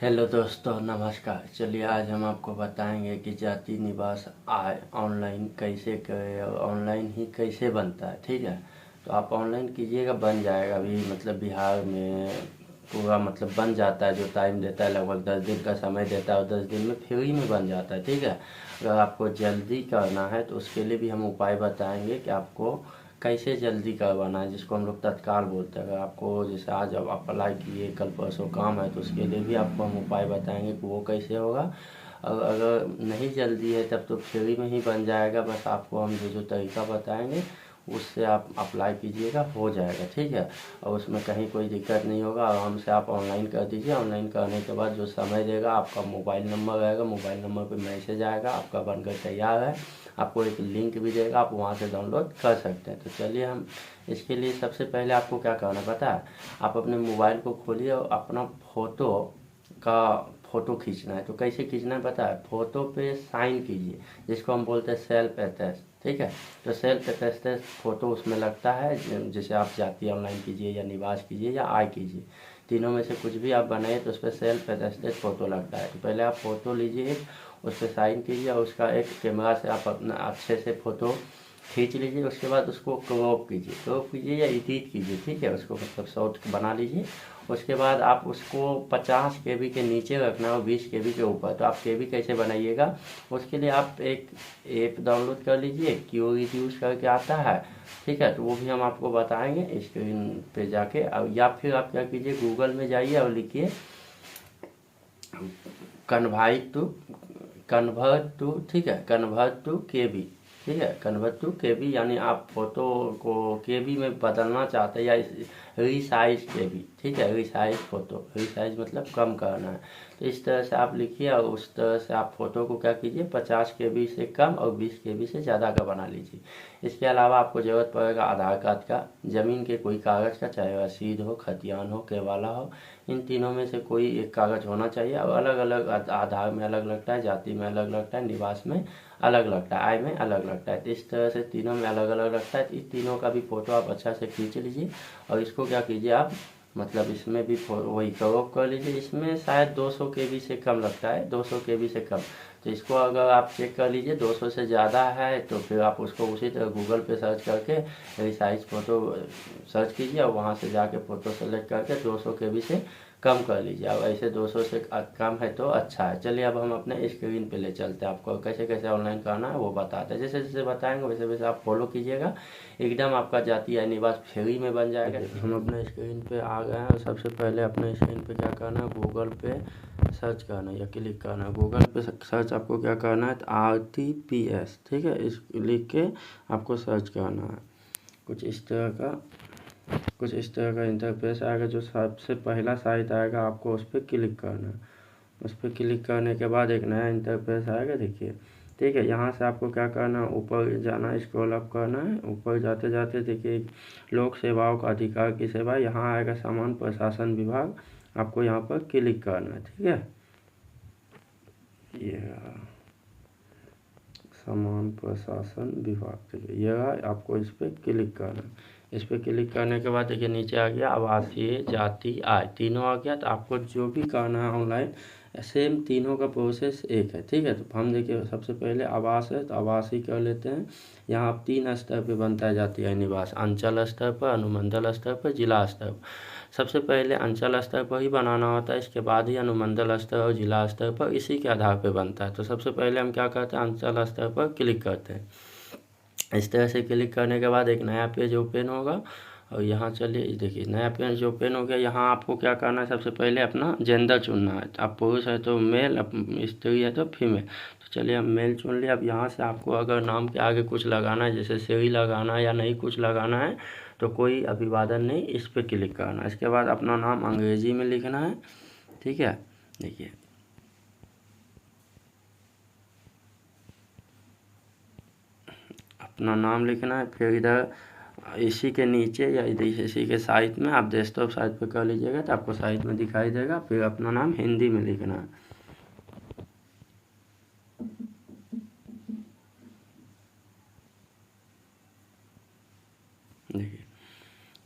Hello दोस्तों, नमस्कार। चलिए आज हम आपको बताएंगे कि जाति निवास आय ऑनलाइन कैसे करें और ऑनलाइन ही कैसे बनता है। ठीक है, तो आप ऑनलाइन कीजिएगा, बन जाएगा। अभी मतलब बिहार में पूरा मतलब बन जाता है। जो टाइम देता है लगभग 10 दिन का समय देता है और 10 दिन में फ्री में बन जाता है। ठीक है, अगर आपको जल्दी करना है तो उसके लिए भी हम उपाय बताएंगे कि आपको कैसे जल्दी करवाना है, जिसको हम लोग तत्काल बोलते हैं। अगर आपको जैसे आज अब आप अप्लाई किए, कल परसों काम है, तो उसके लिए भी आपको हम उपाय बताएंगे कि वो कैसे होगा। और अगर नहीं जल्दी है तब तो फ्री में ही बन जाएगा। बस आपको हम जो जो तरीका बताएंगे उससे आप अप्लाई कीजिएगा, हो जाएगा। ठीक है, और उसमें कहीं कोई दिक्कत नहीं होगा। और हमसे आप ऑनलाइन कर दीजिए। ऑनलाइन करने के बाद जो समय देगा, आपका मोबाइल नंबर रहेगा, मोबाइल नंबर पे मैसेज आएगा, आपका बनकर तैयार है। आपको एक लिंक भी देगा, आप वहाँ से डाउनलोड कर सकते हैं। तो चलिए हम इसके लिए सबसे पहले आपको क्या करना पता है। आप अपने मोबाइल को खोलिए और अपना फ़ोटो खींचना है। तो कैसे खींचना है पता है। फ़ोटो पे साइन कीजिए, जिसको हम बोलते हैं सेल्फ अटेस्ट। ठीक है, तो सेल्फ अटेस्टेड फ़ोटो उसमें लगता है। जैसे आप जाति ऑनलाइन कीजिए या निवास कीजिए या आय कीजिए, तीनों में से कुछ भी आप बनाए तो उस पर सेल्फ अटेस्टेड फ़ोटो लगता है। तो पहले आप फ़ोटो लीजिए, उस पर साइन कीजिए और उसका एक कैमरा से आप अपना अच्छे से फ़ोटो खींच लीजिए। उसके बाद उसको क्रॉप कीजिए या एडिट कीजिए। ठीक है, उसको मतलब शॉर्ट बना लीजिए। उसके बाद आप उसको 50 KB के नीचे रखना और 20 KB के ऊपर। तो आप KB कैसे बनाइएगा, उसके लिए आप एक ऐप डाउनलोड कर लीजिए, क्यू रिड्यूस करके आता है। ठीक है, तो वो भी हम आपको बताएंगे स्क्रीन पे जाके। और या फिर आप क्या कीजिए, गूगल में जाइए और लिखिए कन्वर्ट टू ठीक है, कन्वर्ट टू केबी। ठीक है, कन्वर्ट टू केबी यानी आप फोटो को केबी में बदलना चाहते हैं, या रिसाइज केबी। ठीक है, रिसाइज फोटो, रिसाइज मतलब कम करना है। तो इस तरह से आप लिखिए और उस तरह से आप फोटो को क्या कीजिए, 50 KB से कम और 20 KB से ज़्यादा का बना लीजिए। इसके अलावा आपको ज़रूरत पड़ेगा आधार कार्ड का, ज़मीन के कोई कागज़ का, चाहे रसीद हो, खतियान हो, केवाला हो। इन तीनों में से कोई एक कागज़ होना चाहिए। और अलग अलग आधार में अलग लगता है, जाति में अलग लगता है, निवास में अलग लगता है, आय में अलग लगता है। तो इस तरह से तीनों में अलग अलग लगता है। तो इस तीनों का भी फ़ोटो आप अच्छा से खींच लीजिए और इसको क्या कीजिए आप, मतलब इसमें भी वही क्रॉप कर लीजिए। इसमें शायद 200 KB से कम लगता है, 200 KB से कम। तो इसको अगर आप चेक कर लीजिए 200 से ज़्यादा है तो फिर आप उसको उसी तरह गूगल पे सर्च करके रिसाइज फ़ोटो सर्च कीजिए और वहाँ से जाके फ़ोटो सेलेक्ट करके 200 KB से कम कर लीजिए। अब ऐसे 200 से कम है तो अच्छा है। चलिए अब हम अपने स्क्रीन पे ले चलते हैं, आपको कैसे कैसे ऑनलाइन करना है वो बताते हैं। जैसे जैसे बताएंगे वैसे वैसे आप फॉलो कीजिएगा, एकदम आपका जाति या निवास फ्री में बन जाएगा। हम अपने स्क्रीन पे आ गए हैं और सबसे पहले अपने स्क्रीन पे क्या करना है, गूगल पे सर्च करना है या क्लिक करना है। गूगल पे सर्च आपको क्या करना है, RTPS। ठीक है, इस लिख के आपको सर्च करना है। कुछ इस तरह का इंटरफेस आएगा। जो सबसे पहला साइट आएगा आपको उस पर क्लिक करना है। उस पर क्लिक करने के बाद एक नया इंटरफेस आएगा, देखिए। ठीक है, यहाँ से आपको क्या करना है, ऊपर जाना है, स्क्रॉल अप करना है। ऊपर जाते जाते देखिए लोक सेवाओं का अधिकार की सेवा, यहाँ आएगा सामान्य प्रशासन विभाग। आपको यहाँ पर क्लिक करना है। ठीक है, ये सामान्य प्रशासन विभाग, ठीक है, यह आपको इस पर क्लिक करना है। इस पर क्लिक करने के बाद देखिए नीचे आ गया आवासीय, जाति, आय, तीनों आ गया। तो आपको जो भी करना है ऑनलाइन सेम तीनों का प्रोसेस एक है। ठीक है, तो हम देखिए सबसे पहले आवास है तो आवास ही कर लेते हैं। यहाँ आप 3 स्तर पे बनता है जाति या निवास, अंचल स्तर पर, अनुमंडल स्तर पर, जिला स्तर पर। सबसे पहले अंचल स्तर पर ही बनाना होता है, इसके बाद ही अनुमंडल स्तर और जिला स्तर पर इसी के आधार पर बनता है। तो सबसे पहले हम क्या करते हैं, अंचल स्तर पर क्लिक करते हैं। इस तरह से क्लिक करने के बाद एक नया पेज ओपन होगा और यहाँ चलिए देखिए नया पेज ओपन हो गया। यहाँ आपको क्या करना है, सबसे पहले अपना जेंडर चुनना है। आप पुरुष है तो मेल, स्त्री है तो फीमेल। तो चलिए हम मेल चुन लिया। अब यहाँ से आपको अगर नाम के आगे कुछ लगाना है, जैसे श्री लगाना है या नहीं कुछ लगाना है, तो कोई अभिवादन नहीं, इस पर क्लिक करना है। इसके बाद अपना नाम अंग्रेजी में लिखना है। ठीक है, देखिए अपना नाम लिखना है। फिर इधर इसी के नीचे या इसी के साइड में आप डेस्कटॉप साइड पे कर लीजिएगा तो आपको साइड में दिखाई देगा। फिर अपना नाम हिंदी में लिखना है। देखिए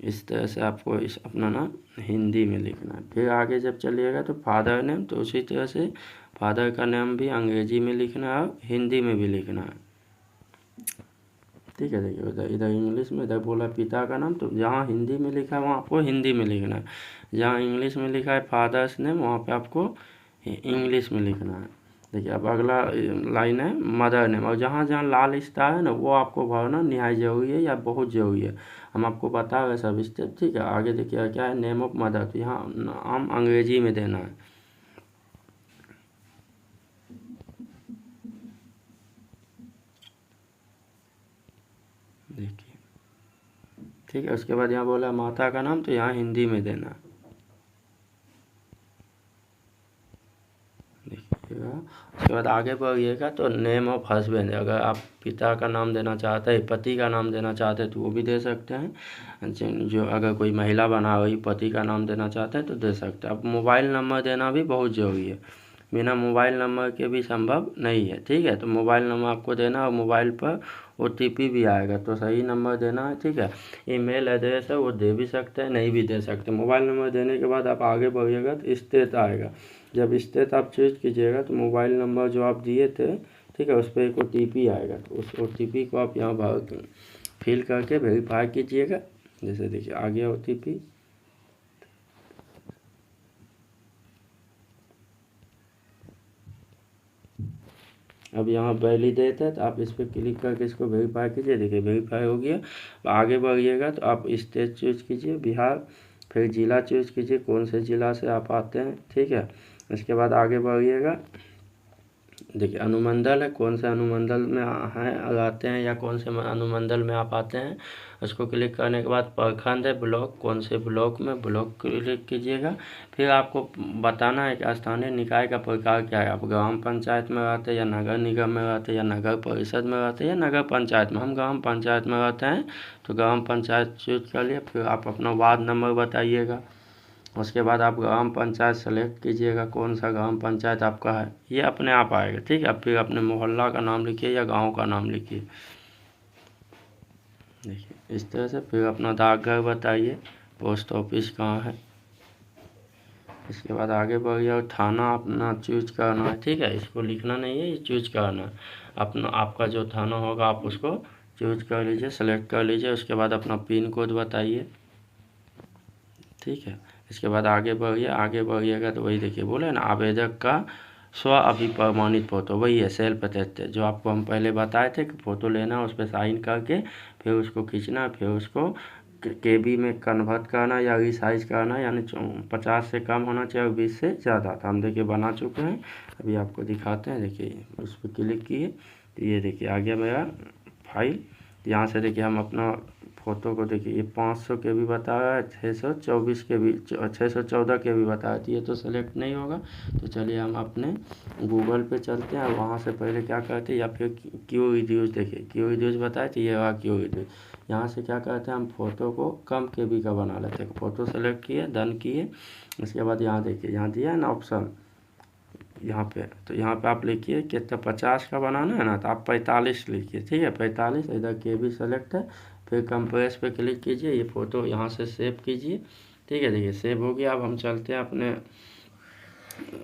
इस तरह से आपको इस अपना नाम हिंदी में लिखना है। फिर आगे जब चलिएगा तो फादर नेम, तो उसी तरह से फादर का नाम भी अंग्रेजी में लिखना है और हिंदी में भी लिखना है। ठीक है, देखिए इधर इधर इंग्लिश में, इधर बोला पिता का नाम, तो जहाँ हिंदी में लिखा है वहाँ आपको हिंदी में लिखना है। जहाँ इंग्लिश में लिखा है फादर्स नेम, वहाँ पे आपको इंग्लिश में लिखना है। देखिए अब अगला लाइन है मदर नेम, और जहाँ जहाँ लाल स्टार है ना वो आपको भरना निहायत ज़रूरी है या बहुत ज़रूरी है। हम आपको बता रहे सब स्टेप। ठीक है, आगे देखिए क्या है, नेम ऑफ मदर, तो यहाँ नाम अंग्रेजी में देना है। देखिए ठीक है, उसके बाद यहाँ बोला माता का नाम, तो यहाँ हिंदी में देना। देखिएगा उसके बाद आगे बढ़िएगा तो नेम ऑफ हस्बैंड, अगर आप पिता का नाम देना चाहते हैं, पति का नाम देना चाहते हैं तो वो भी दे सकते हैं। जो अगर कोई महिला बना हुई पति का नाम देना चाहते हैं तो दे सकते हैं। अब मोबाइल नंबर देना भी बहुत ज़रूरी है, बिना मोबाइल नंबर के भी संभव नहीं है। ठीक है, तो मोबाइल नंबर आपको देना और मोबाइल पर OTP भी आएगा, तो सही नंबर देना है। ठीक है, ईमेल एड्रेस है वो दे भी सकते हैं, नहीं भी दे सकते। मोबाइल नंबर देने के बाद आप आगे बढ़िएगा तो स्टेट आएगा। जब स्टेट आप चूज कीजिएगा तो मोबाइल नंबर जो आप दिए थे, ठीक है, उस पर एक OTP आएगा, तो उस OTP को आप यहाँ भर फिल करके वेरीफाई कीजिएगा। जैसे देखिए आ गया OTP। अब यहाँ वैलिडेट है, तो आप इस पर क्लिक करके इसको वेरीफाई कीजिए। देखिए वेरीफाई हो गया। आगे बढ़िएगा तो आप स्टेट चूज कीजिए बिहार, फिर ज़िला चूज कीजिए कौन से ज़िला से आप आते हैं। ठीक है, इसके बाद आगे बढ़िएगा। देखिए अनुमंडल है, कौन से अनुमंडल में हैं आते हैं या कौन से अनुमंडल में आप आते हैं, उसको क्लिक करने के बाद प्रखंड है, ब्लॉक, कौन से ब्लॉक में, ब्लॉक क्लिक कीजिएगा। फिर आपको बताना है कि स्थानीय निकाय का प्रकार क्या है, आप ग्राम पंचायत में रहते हैं या नगर निगम में रहते हैं या नगर परिषद में रहते हैं या नगर पंचायत में। हम ग्राम पंचायत में रहते हैं तो ग्राम पंचायत चूज कर लिए। फिर आप अपना वार्ड नंबर बताइएगा। उसके बाद आप ग्राम पंचायत सेलेक्ट कीजिएगा कौन सा ग्राम पंचायत आपका है, ये अपने आप आएगा। ठीक है, फिर अपने मोहल्ला का नाम लिखिए या गांव का नाम लिखिए। देखिए इस तरह से। फिर अपना डाकघर बताइए, पोस्ट ऑफिस कहाँ है। इसके बाद आगे बढ़िए और थाना अपना चूज करना है। ठीक है, इसको लिखना नहीं है, ये चूज करना है। अपना आपका जो थाना होगा आप उसको चूज कर लीजिए, सेलेक्ट कर लीजिए। उसके बाद अपना पिन कोड बताइए। ठीक है, इसके बाद आगे बढ़िए। आगे बढ़िएगा तो वही देखिए बोले ना आवेदक का स्व अभिप्रमाणित फ़ोटो, वही है सेल्फ अटेस्टेड, जो आपको हम पहले बताए थे कि फ़ोटो लेना, उस पर साइन करके फिर उसको खींचना, फिर उसको KB में कन्वर्ट करना या रिसाइज करना, यानी 50 से कम होना चाहिए और 20 से ज़्यादा। तो हम देखिए बना चुके हैं, अभी आपको दिखाते हैं। देखिए उस पर क्लिक किए तो ये देखिए आ गया मेरा फाइल। यहाँ से देखिए हम अपना फ़ोटो को देखिए ये 500 KB बता रहा है, 624 KB 614 KB बता रहा है, तो ये तो सेलेक्ट नहीं होगा। तो चलिए हम अपने गूगल पे चलते हैं, वहाँ से पहले क्या करते हैं, या फिर क्यू रिड्यूस, देखिए क्यू रिड्यूस बताए तो ये रहा क्यू रिड्यूस। यहाँ से क्या करते हैं हम फ़ोटो को कम KB का बना लेते हैं। फ़ोटो सेलेक्ट किए, डन किए। उसके बाद यहाँ देखिए यहाँ दिया है ना ऑप्शन यहाँ पे, तो यहाँ पे आप लिखिए कितना 50 का बनाना है ना, तो आप 45 लिखिए। ठीक है, 45 इधर KB सेलेक्ट है। फिर कंप्रेस पे क्लिक कीजिए, ये फ़ोटो यहाँ से सेव कीजिए। ठीक है, देखिए सेव हो गया। अब हम चलते हैं अपने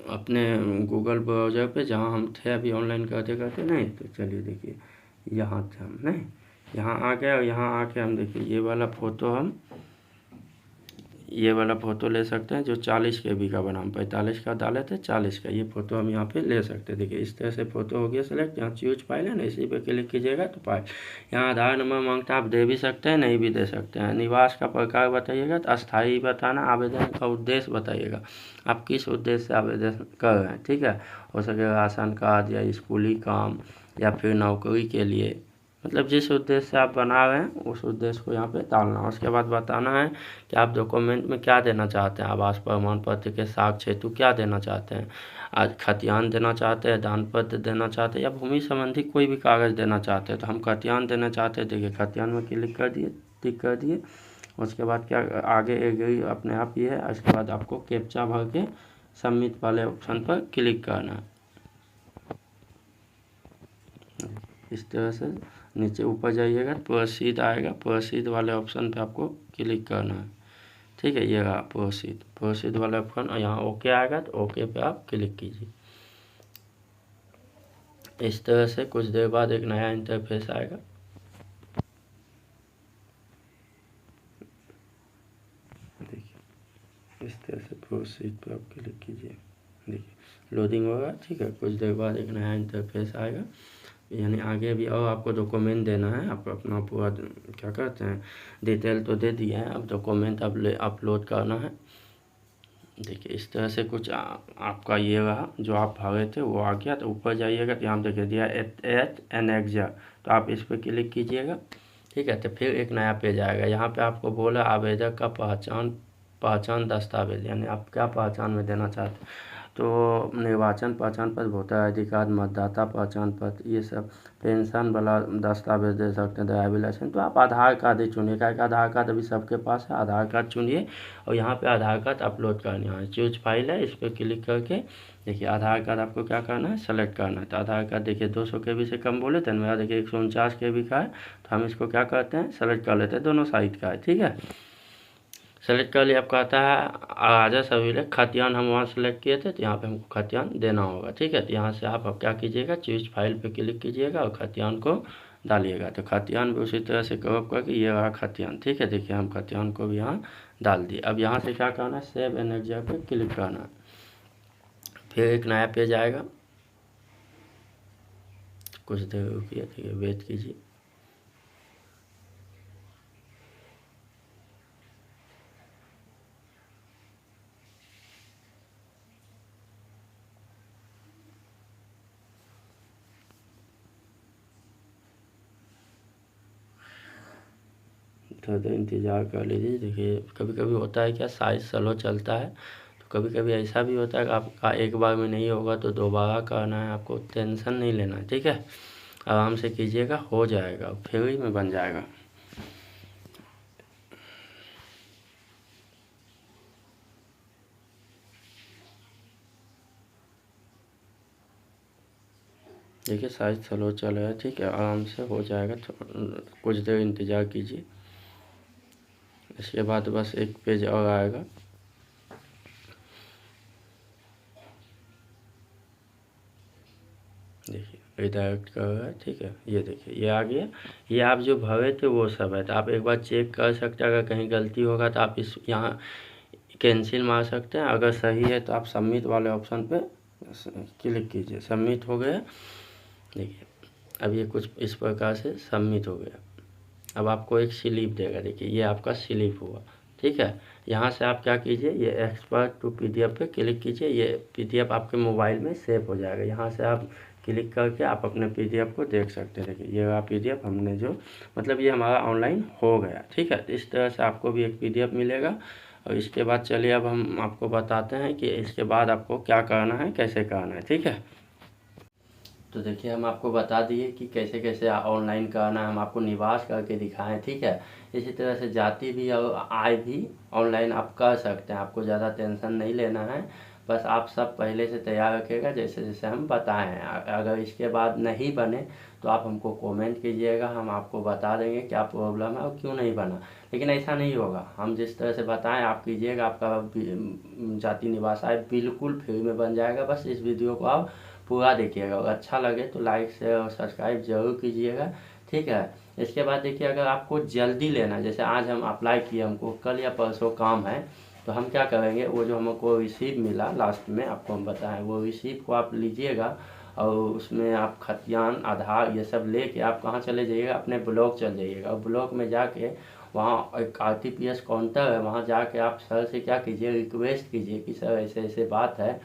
अपने गूगल ब्राउज़र पे, जहाँ हम थे अभी ऑनलाइन करते करते। नहीं तो चलिए देखिए यहाँ थे हम, नहीं यहाँ आ गए, और यहाँ आके हम देखिए ये वाला फ़ोटो ले सकते हैं जो 40 KB का बना। हम 45 का डाले थे, 40 का ये फ़ोटो हम यहाँ पे ले सकते हैं। देखिए इस तरह से फ़ोटो हो गया सेलेक्ट। यहाँ चूज फाइल है ना, इसी पे क्लिक कीजिएगा तो फाइल। यहाँ आधार नंबर मांगता है, आप दे भी सकते हैं, नहीं भी दे सकते हैं। निवास का प्रकार बताइएगा, तो अस्थायी बताना। आवेदन का उद्देश्य बताइएगा, आप किस उद्देश्य से आवेदन कर रहे हैं। ठीक है, हो सके राशन कार्ड या स्कूली काम या फिर नौकरी के लिए, मतलब जिस उद्देश्य से आप बना रहे हैं उस उद्देश्य को यहाँ पे डालना। उसके बाद बताना है कि आप डॉक्यूमेंट में क्या देना चाहते हैं, आवास प्रमाण पत्र के साक्ष्य हेतु क्या देना चाहते हैं, आज खतियान देना चाहते हैं, दान पत्र देना चाहते हैं, या भूमि संबंधी कोई भी कागज़ देना चाहते हैं। तो हम खतियान देना चाहते हैं, देखिए खतियान में क्लिक कर दिए, टिक कर दिए। उसके बाद क्या आगे एग्री अपने आप ही है। उसके बाद आपको कैप्चा भर के सबमिट वाले ऑप्शन पर क्लिक करना है। इस तरह से नीचे ऊपर जाइएगा, प्रोसीड आएगा, प्रोसीड वाले ऑप्शन पे आपको क्लिक करना है। ठीक है, ये रहा प्रोसीड, प्रोसीड वाला ऑप्शन, और यहाँ ओके आएगा तो ओके पे आप क्लिक कीजिए। इस तरह से कुछ देर बाद एक नया इंटरफेस आएगा। देखिए इस तरह से प्रोसीड पे आप क्लिक कीजिए। देखिए लोडिंग होगा। ठीक है, कुछ देर बाद एक नया इंटरफेस आएगा, यानी आगे भी और आपको डॉक्यूमेंट देना है। आप अपना पूरा क्या कहते हैं डिटेल तो दे दिए हैं, अब डॉक्यूमेंट अपलोड करना है। देखिए इस तरह से कुछ आपका ये रहा, जो आप भरे थे वो आ गया। तो ऊपर जाइएगा तो यहाँ देखिए दिया एट एनेक्जा, तो आप इस पर क्लिक कीजिएगा। ठीक है, तो फिर एक नया पेज आएगा। यहाँ पे आपको बोला आवेदक का पहचान दस्तावेज, यानी आप क्या पहचान में देना चाहते हैं। तो निर्वाचन पहचान पत्र, वोटर ID कार्ड, मतदाता पहचान पत्र, ये सब पेंशन वाला दस्तावेज दे सकते हैं, ड्राइविंग लाइसेंस। तो आप आधार कार्ड ही चुनिए, क्या आधार कार्ड अभी सबके पास है। आधार कार्ड चुनिए और यहाँ पे आधार कार्ड अपलोड करना है। चूज फाइल है, इस पर क्लिक करके देखिए आधार कार्ड आपको क्या करना है, सेलेक्ट करना है। तो आधार कार्ड देखिए 200 KB से कम बोले थे, मेरा देखिए 149 KB का है। तो हम इसको क्या करते हैं, सेलेक्ट कर लेते हैं, दोनों साइड का है। ठीक है, सेलेक्ट कर लिया। आप कहता है राजा सविले खतियान, हम वहाँ सेलेक्ट किए थे, तो यहाँ पे हमको खतियान देना होगा। ठीक है, तो यहाँ से आप क्या कीजिएगा, चूज फाइल पे क्लिक कीजिएगा और खतियान को डालिएगा। तो खतियान भी उसी तरह से कवर करके ये रहा खतियान। ठीक है, देखिए हम खतियान को भी यहाँ डाल दिए। अब यहाँ से क्या करना है, सेव एनेक्जा पे क्लिक करना है। फिर एक नया पेज आएगा, कुछ देर रुकिए, ठीक है, वेट कीजिए। थोड़ा देर इंतज़ार कर लीजिए। देखिए कभी कभी होता है क्या, साइज स्लो चलता है, तो कभी कभी ऐसा भी होता है कि आपका एक बार में नहीं होगा तो दोबारा करना है। आपको टेंशन नहीं लेना है। ठीक है, आराम से कीजिएगा, हो जाएगा, फ्री में बन जाएगा। देखिए साइज स्लो चल रहा है। ठीक है, आराम से हो जाएगा, तो कुछ देर इंतज़ार कीजिए। इसके बाद बस एक पेज और आएगा। देखिए रिडायरेक्ट कर रहा है। ठीक है, ये देखिए ये आ गया। ये आप जो भरे थे वो सब है, तो आप एक बार चेक कर सकते हैं। अगर कहीं गलती होगा तो आप इस यहाँ कैंसिल मार सकते हैं। अगर सही है तो आप सबमिट वाले ऑप्शन पे क्लिक कीजिए। सबमिट हो गया। देखिए अब ये कुछ इस प्रकार से सबमिट हो गया। अब आपको एक स्लिप देगा। देखिए ये आपका स्लिप हुआ। ठीक है, यहाँ से आप क्या कीजिए, ये एक्सपर्ट टू PDF पे क्लिक कीजिए। ये PDF आपके मोबाइल में सेव हो जाएगा। यहाँ से आप क्लिक करके आप अपने PDF को देख सकते हैं। देखिए ये रहा PDF, हमने जो मतलब ये हमारा ऑनलाइन हो गया। ठीक है, इस तरह से आपको भी एक PDF मिलेगा। और इसके बाद चलिए अब हम आपको बताते हैं कि इसके बाद आपको क्या करना है, कैसे करना है। ठीक है, तो देखिए हम आपको बता दिए कि कैसे कैसे ऑनलाइन करना है, हम आपको निवास करके दिखाएं। ठीक है, इसी तरह से जाति भी और आय भी ऑनलाइन आप कर सकते हैं। आपको ज़्यादा टेंशन नहीं लेना है, बस आप सब पहले से तैयार रखिएगा जैसे जैसे हम बताए हैं। अगर इसके बाद नहीं बने तो आप हमको कमेंट कीजिएगा, हम आपको बता देंगे क्या प्रॉब्लम है और क्यों नहीं बना। लेकिन ऐसा नहीं होगा, हम जिस तरह से बताएं आप कीजिएगा, आपका जाति निवास आय बिल्कुल फ्री में बन जाएगा। बस इस वीडियो को आप पूरा देखिएगा और अच्छा लगे तो लाइक शेयर और सब्सक्राइब जरूर कीजिएगा। ठीक है, इसके बाद देखिए अगर आपको जल्दी लेना, जैसे आज हम अप्लाई किए, हमको कल या परसों काम है, तो हम क्या करेंगे, वो जो हमको रिसीव मिला लास्ट में आपको हम बताएं, वो रिसीव को आप लीजिएगा और उसमें आप खतियान आधार ये सब लेके आप कहाँ चले जाइएगा, अपने ब्लॉक चल जाइएगा। और ब्लॉक में जाके वहाँ एक RTPS काउंटर है, वहाँ जाके आप सर से क्या कीजिए, रिक्वेस्ट कीजिए कि सर ऐसे ऐसे बात है,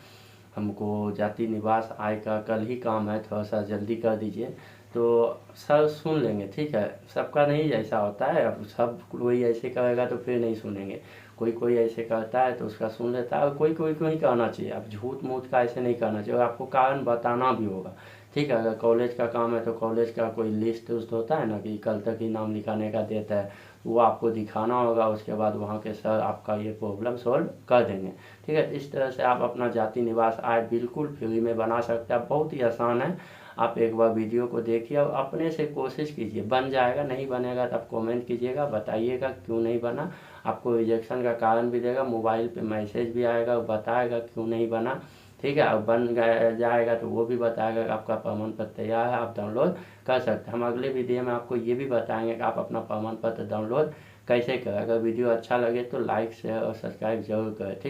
हमको जाति निवास आय का कल ही काम है, थोड़ा सा जल्दी कर दीजिए। तो सर सुन लेंगे। ठीक है, सबका नहीं ऐसा होता है, अब सब कोई ऐसे करेगा तो फिर नहीं सुनेंगे। कोई कोई ऐसे करता है तो उसका सुन लेता है, और कोई कोई को ही करना चाहिए। अब झूठ मूठ का ऐसे नहीं करना चाहिए, और आपको कारण बताना भी होगा। ठीक है, अगर कॉलेज का काम है तो कॉलेज का कोई लिस्ट उस्ट होता है ना कि कल तक ही नाम लिखाने का देता है, वो आपको दिखाना होगा। उसके बाद वहाँ के सर आपका ये प्रॉब्लम सॉल्व कर देंगे। ठीक है, इस तरह से आप अपना जाति निवास आय बिल्कुल फ्री में बना सकते हैं। बहुत ही आसान है, आप एक बार वीडियो को देखिए और अपने से कोशिश कीजिए। बन जाएगा, नहीं बनेगा तो आप कमेंट कीजिएगा, बताइएगा क्यों नहीं बना। आपको रिजेक्शन का कारण भी देगा, मोबाइल पे मैसेज भी आएगा, बताएगा क्यों नहीं बना। ठीक है, अब बन जाएगा तो वो भी बताएगा कि आपका प्रमाण पत्र तैयार है, आप डाउनलोड कर सकते हैं। हम अगले वीडियो में आपको ये भी बताएंगे कि आप अपना प्रमाण पत्र डाउनलोड कैसे करें। अगर वीडियो अच्छा लगे तो लाइक शेयर और सब्सक्राइब जरूर करें। ठीक।